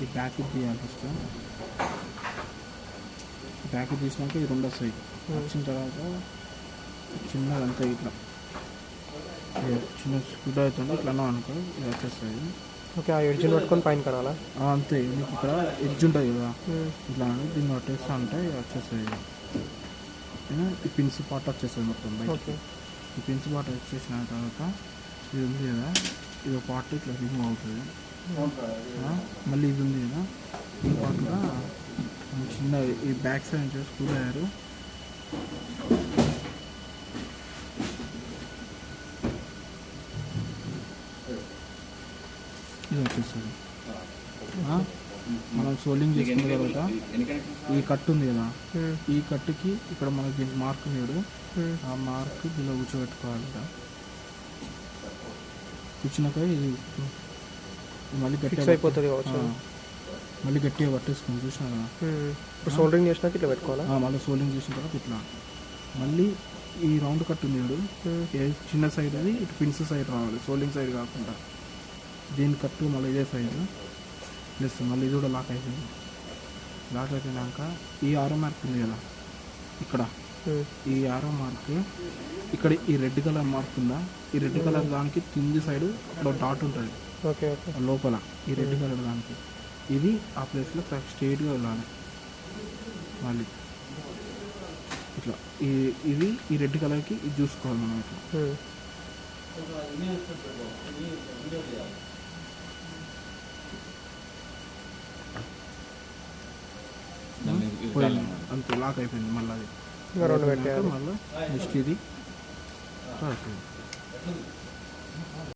ఈ ప్యాకెట్ తీయాలి first. Packet తీసినాక ఇది రెండు వస్తాయి. వచ్చిన తర్వాత చిన్నది అంతా ఇట్లా చిన్న స్కూడ్ అవుతుంది ఇట్లా అనుకో ఇది వచ్చేస్తుంది. ఓకే, ఆ ఎడ్జ్ పట్టుకొని పైన కనాలా? అంతే. నీకు ఇక్కడ ఎడ్జ్ ఉంటుంది కదా ఇట్లా అని దీన్ని పట్టేస్తా అంటే వచ్చేస్తుంది. ఈ పిన్స్ పార్ట్ వచ్చేస్తుంది మొత్తం బయట. ఈ పిన్స్ పార్ట్ వచ్చేసిన తర్వాత ఇది ఉంది కదా ఇది పార్ట్ ఇట్లా రిమూవ్ అవుతుంది. మళ్ళీ ఇది ఉంది కదా ఈ పార్ట్ కూడా చిన్న ఈ బ్యాక్ సైడ్ నుంచి స్క్రూ అయ్యారు. ఇది వచ్చేస్తుంది. మనం సోల్డింగ్ చేసుకున్న తర్వాత ఈ కట్ ఉంది కదా ఈ కట్టుకి ఇక్కడ మనకి మార్క్ లేడు ఆ మార్క్ దీనిలో కూర్చోబెట్టుకోవాలి. కూర్చున్నాక ఇది మళ్ళీ గట్టిగా అయిపోతుంది. మళ్ళీ గట్టిగా పట్టేసుకుని చూసినా కదా. ఇప్పుడు సోల్డరింగ్ చేసినాక ఇట్లా పెట్టుకోవాలా? మళ్ళీ సోల్డింగ్ చేసిన తర్వాత ఇట్లా మళ్ళీ ఈ రౌండ్ కట్ ఉంది చూడు చిన్న సైడ్ అది ఇటు పిన్స్ సైడ్ రావాలి, సోల్డింగ్ సైడ్ కాకుండా. దీని కట్టు మళ్ళీ ఇదే సైడ్ ప్లస్ మళ్ళీ ఇది కూడా లాక్ అయిపోయింది. లాక్ అయిపోయినాక ఈ ఆరో మార్క్ ఉంది కదా ఇక్కడ ఈ ఆరో మార్క్ ఇక్కడ ఈ రెడ్ కలర్ మార్క్ ఉందా ఈ రెడ్ కలర్ దానికి కింది సైడ్ ఇక్కడ డాట్ ఉంటుంది లోపల ఈ రెడ్ కలర్ దానికి ఇది ఆ ప్లేస్లో స్ట్రైట్గా వెళ్ళాలి. మళ్ళీ ఇట్లా ఇది ఈ రెడ్ కలర్కి ఇది చూసుకోవాలి మనం ఇట్లా. అంతే లాక్ అయిపోయింది. మళ్ళీ అది మళ్ళీ నెక్స్ట్ ఇది అయిపోయింది.